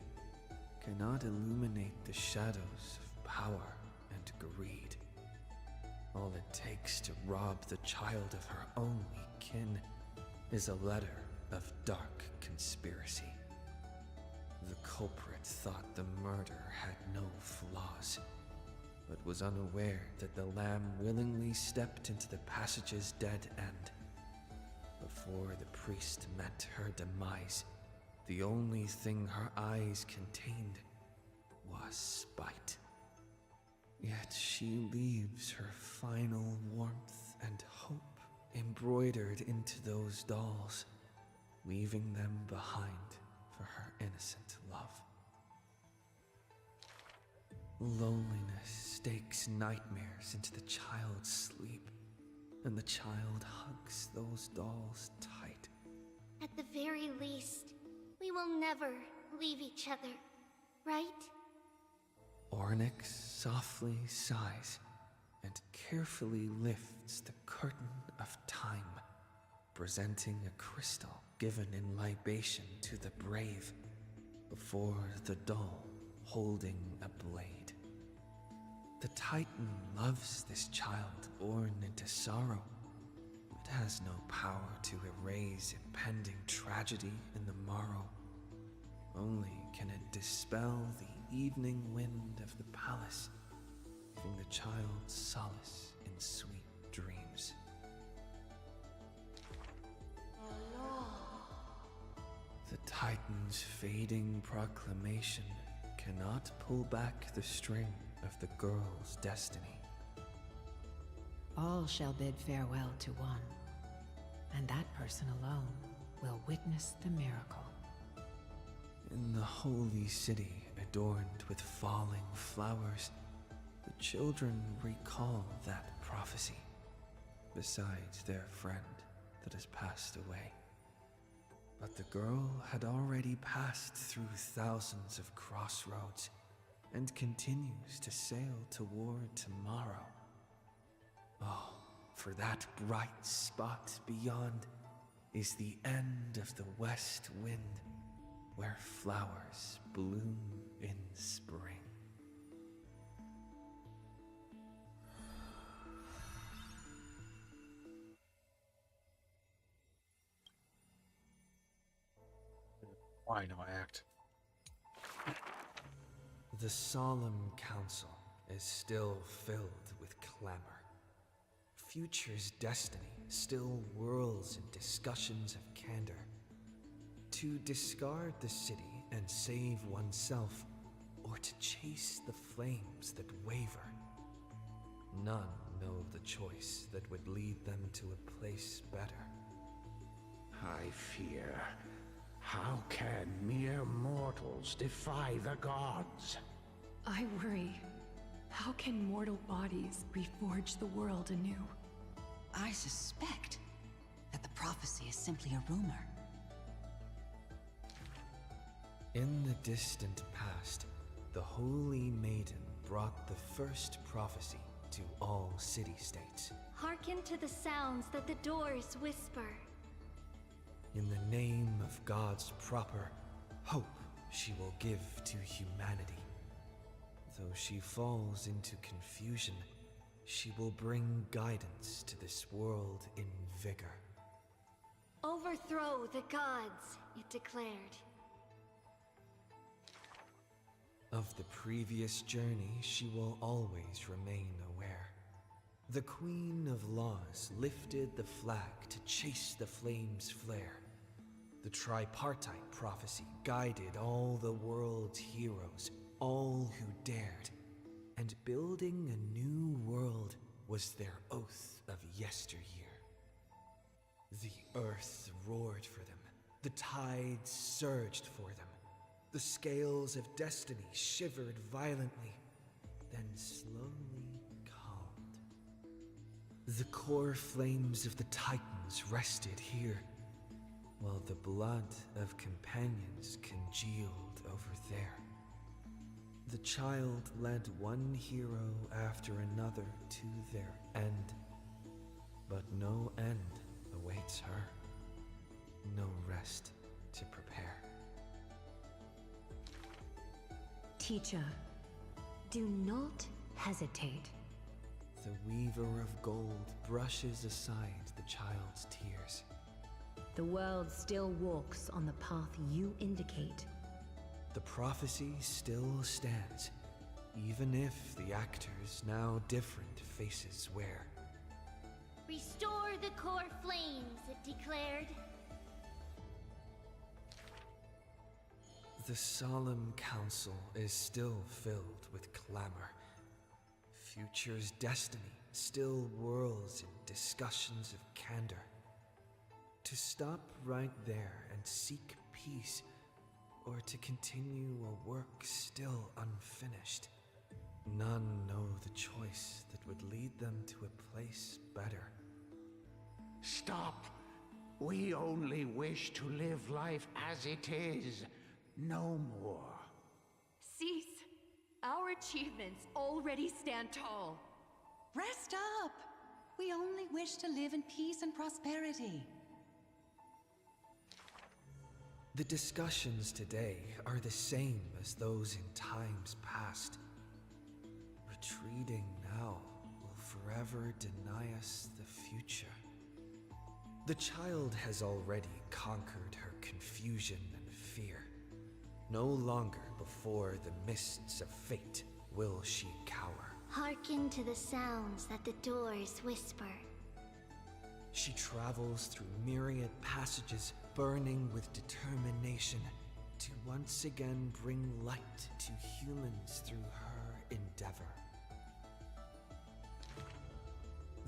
cannot illuminate the shadows of power and greed. All it takes to rob the child of her only kin is a letter of dark conspiracy. The culprit thought the murder had no flaws, but was unaware that the lamb willingly stepped into the passage's dead end. Before the priest met her demise, the only thing her eyes contained was spite. Yet she leaves her final warmth and hope embroidered into those dolls, leaving them behind for her innocent love. Loneliness stakes nightmares into the child's sleep, and the child hugs those dolls tight. At the very least, we will never leave each other, right? Ornyx softly sighs and carefully lifts the curtain of time, presenting a crystal given in libation to the brave, before the doll holding a blade. The Titan loves this child born into sorrow, but has no power to erase impending tragedy in the morrow. Only can it dispel the evening wind of the palace, giving the child solace in sweet dreams. The Titan's fading proclamation cannot pull back the string of the girl's destiny. All shall bid farewell to one, and that person alone will witness the miracle. In the holy city adorned with falling flowers, the children recall that prophecy, besides their friend that has passed away. But the girl had already passed through thousands of crossroads and continues to sail toward tomorrow. Oh, for that bright spot beyond is the end of the west wind, where flowers bloom in spring. Why no act? The solemn council is still filled with clamor. Future's destiny still whirls in discussions of candor. To discard the city and save oneself, or to chase the flames that waver. None know the choice that would lead them to a place better. I fear. How can mere mortals defy the gods? I worry. How can mortal bodies reforge the world anew? I suspect that the prophecy is simply a rumor. In the distant past, the Holy Maiden brought the first prophecy to all city-states. Hearken to the sounds that the doors whisper. In the name of God's proper hope she will give to humanity. Though she falls into confusion, She will bring guidance to this world in vigor. Overthrow the gods, it declared. Of the previous journey, she will always remain aware. The Queen of Laws lifted the flag to chase the flames flare. The tripartite prophecy guided all the world's heroes, all who dared. And building a new world was their oath of yesteryear. The earth roared for them. The tides surged for them. The scales of destiny shivered violently, then slowly calmed. The core flames of the Titans rested here, while the blood of companions congealed over there. The child led one hero after another to their end, but no end awaits her. No rest to prepare. Teacher, do not hesitate. The Weaver of Gold brushes aside the child's tears. The world still walks on the path you indicate. The prophecy still stands, even if the actors now different faces wear. Restore the core flames, it declared. The solemn council is still filled with clamor. Future's destiny still whirls in discussions of candor. To stop right there and seek peace, or to continue a work still unfinished. None know the choice that would lead them to a place better. Stop! We only wish to live life as it is. No more. Cease. Our achievements already stand tall. Rest up! We only wish to live in peace and prosperity. The discussions today are the same as those in times past. Retreating now will forever deny us the future. The child has already conquered her confusion and fear. No longer before the mists of fate will she cower. Hearken to the sounds that the doors whisper. She travels through myriad passages, burning with determination to once again bring light to humans through her endeavor.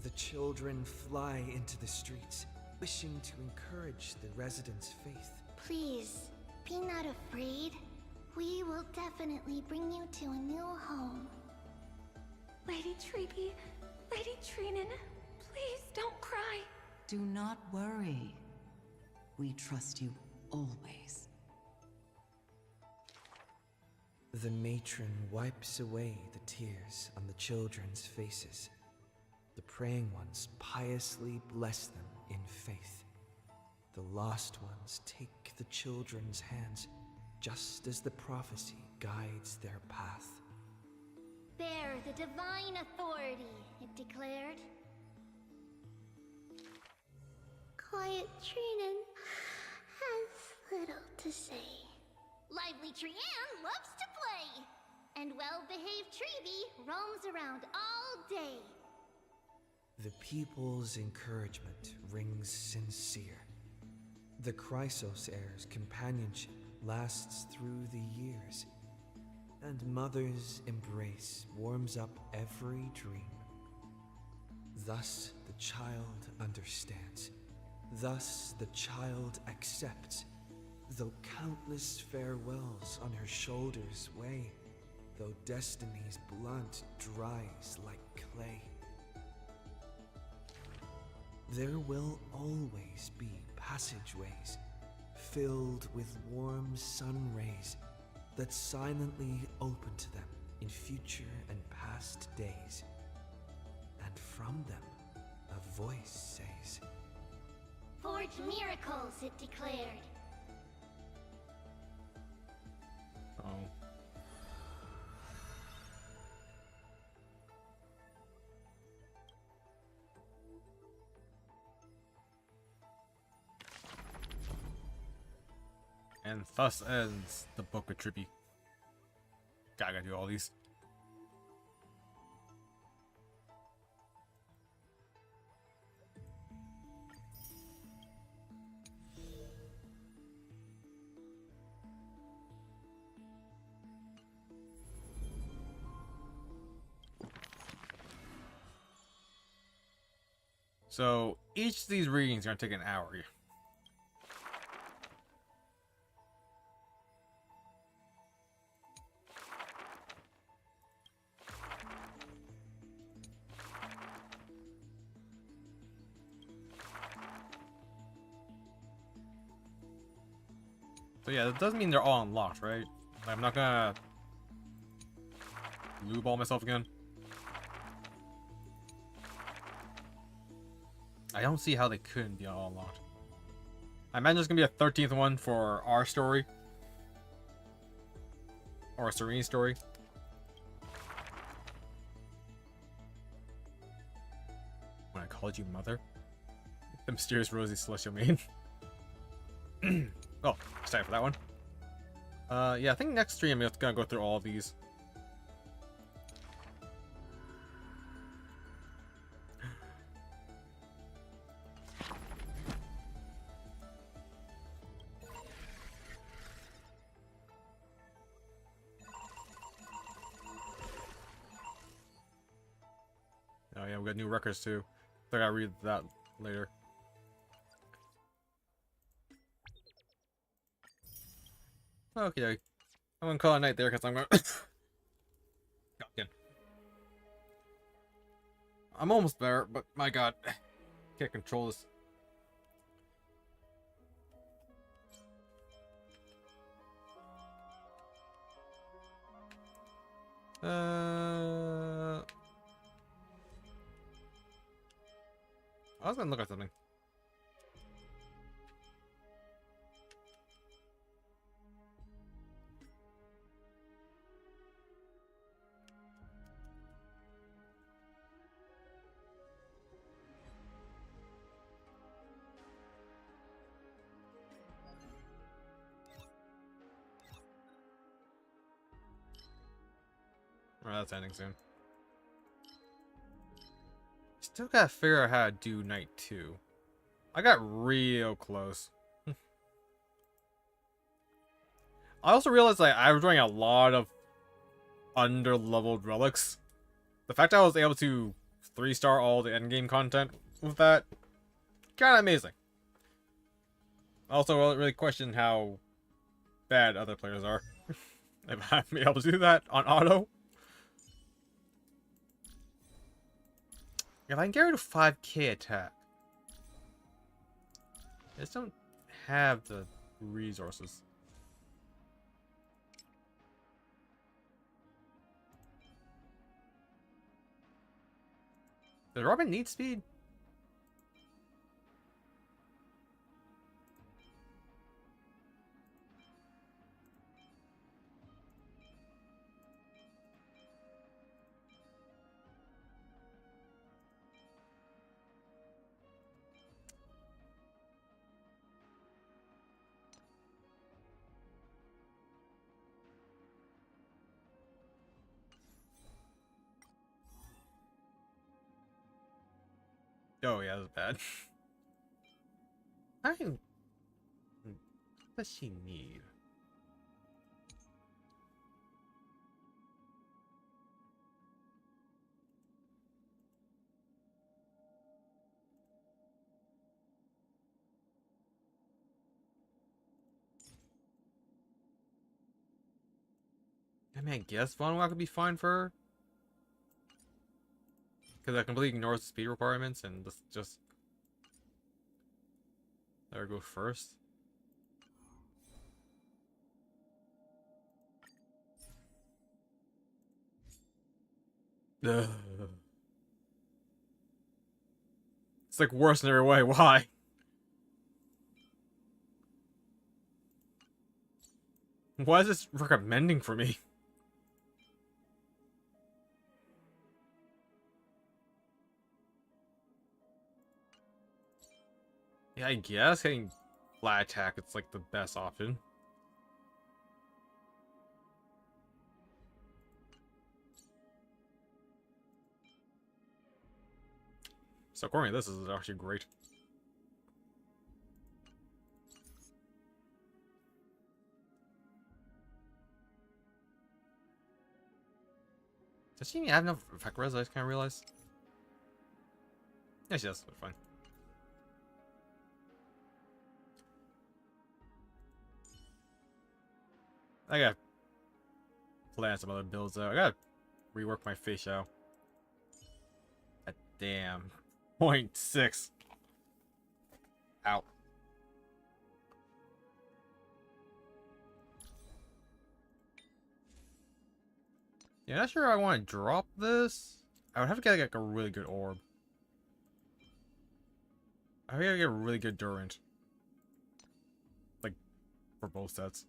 The children fly into the streets, wishing to encourage the residents' faith. Please, be not afraid. We will definitely bring you to a new home. Lady Treeby, Lady Trinin, please don't cry. Do not worry. We trust you always. The matron wipes away the tears on the children's faces. The praying ones piously bless them in faith. The lost ones take the children's hands, just as the prophecy guides their path. Bear the divine authority, it declared. Quiet Trinin has little to say. Lively Trianne loves to play, and well-behaved Treeby roams around all day. The people's encouragement rings sincere. The Chrysos heir's companionship lasts through the years, and Mother's embrace warms up every dream. Thus the child understands. Thus the child accepts, though countless farewells on her shoulders weigh, though destiny's blood dries like clay. There will always be passageways filled with warm sun rays that silently open to them in future and past days. And from them, a voice says, Forge miracles, it declared. And thus ends the book with Trippy. Gotta do all these. So each of these readings are gonna take an hour. So yeah, that doesn't mean they're all unlocked, right? Like, I'm not gonna lube all myself again. I don't see how they couldn't be all unlocked. I imagine there's gonna be a 13th one for our story. Or a Serene story. When I called you mother? The mysterious rosy celestial maiden. Oh, excited for that one. Yeah, I think next stream I'm gonna go through all of these. Oh yeah, we got new records too. I gotta read that later. Okay, I'm gonna call it a night there because I'm gonna. I'm almost there, but my god, can't control this. I was gonna look at something. Alright, that's ending soon. Still gotta figure out how to do night 2. I got real close. I also realized like I was doing a lot of under-leveled relics. The fact I was able to 3-star all the endgame content with that, kinda amazing. I also really question how bad other players are. If I'm able to do that on auto. If I can get rid of 5k attack. I just don't have the resources. Does Robin need speed? Oh yeah, that was bad. What does she need? I mean, I guess Von Walk would be fine for her. Because I completely ignores the speed requirements and just let her go first. Ugh. It's like worse in every way. Why? Why is this recommending for me? Yeah, I guess getting flat attack it's like the best option. So according to this is actually great. Does she even have enough effect res? I just kind of realized. Yeah, she does. But fine. I gotta plan some other builds out. I gotta rework my face out. A damn 0.6. Out. Yeah, not sure I want to drop this. I would have to get like a really good orb. I gotta get a really good Durant. Like, for both sets.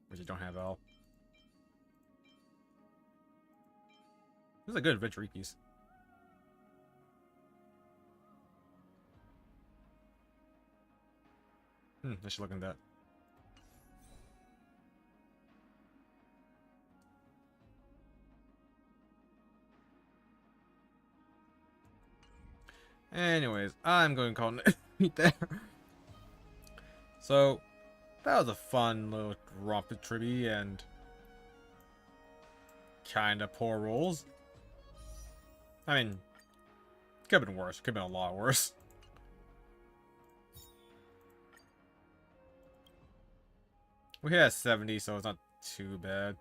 Which you don't have at all. This is a good adventure piece. I should look into that. Anyways, I'm going to call it there. So, that was a fun little romp trivia and kind of poor rolls. I mean, could have been worse. Could have been a lot worse. We hit at 70, so it's not too bad.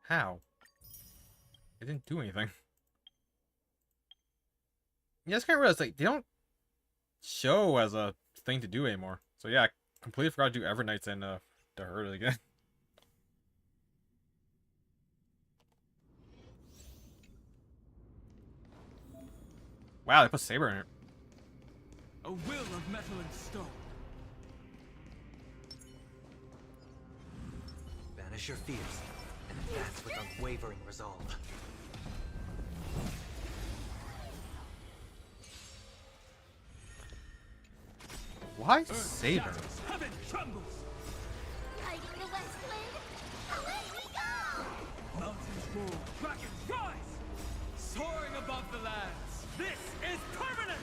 How? I didn't do anything. Yeah, I just can't realize, like, they don't show as a thing to do anymore. So yeah, I completely forgot to do Evernights and to hurt it again. Wow, they put Saber in it. A will of metal and stone. Banish your fears and advance with unwavering resolve. Why Saber? Heaven trembles. Riding the west wind, away we go! Mountains roar, dragons rise. Soaring above the lands. This is permanence.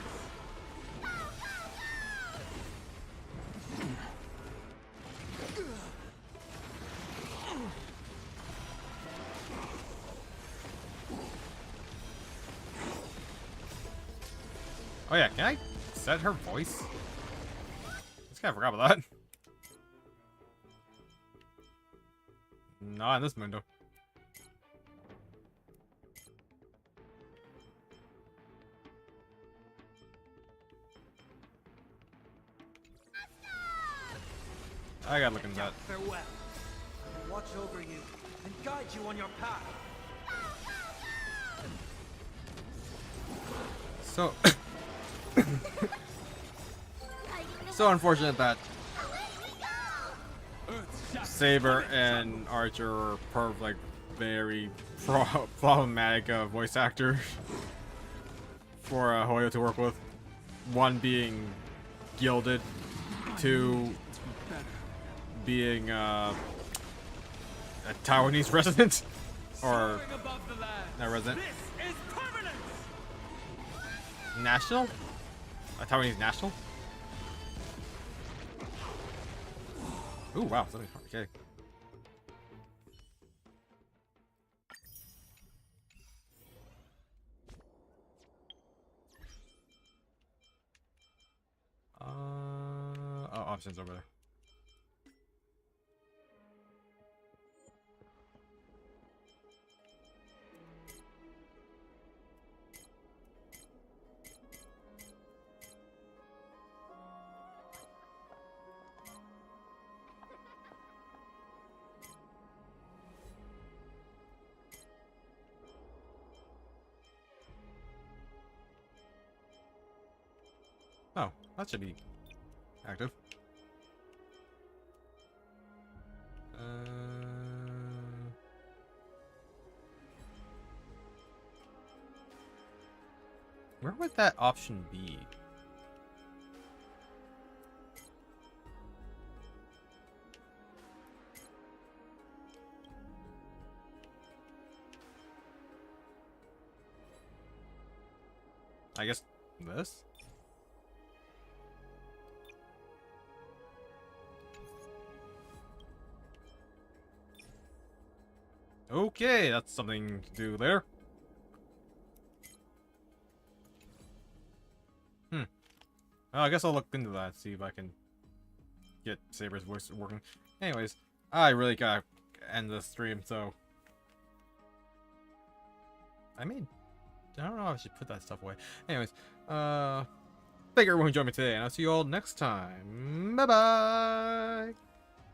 Oh yeah, can I set her voice? Just kind of forgot about that. Not in this window. I gotta look into that. Farewell. I will watch over you and guide you on your path. So, so unfortunate that Saber and Archer are like very problematic voice actors for Hoyo to work with. One being gilded, two being a Taiwanese resident, or not resident. National? A Taiwanese national? Ooh, wow. Okay. Oh, options over there. Oh, that should be active. Where would that option be? I guess this? Okay, that's something to do later. Well, I guess I'll look into that, see if I can get Saber's voice working. Anyways, I really gotta end the stream, so... I don't know if I should put that stuff away. Anyways, thank you everyone who joined me today, and I'll see you all next time. Bye-bye!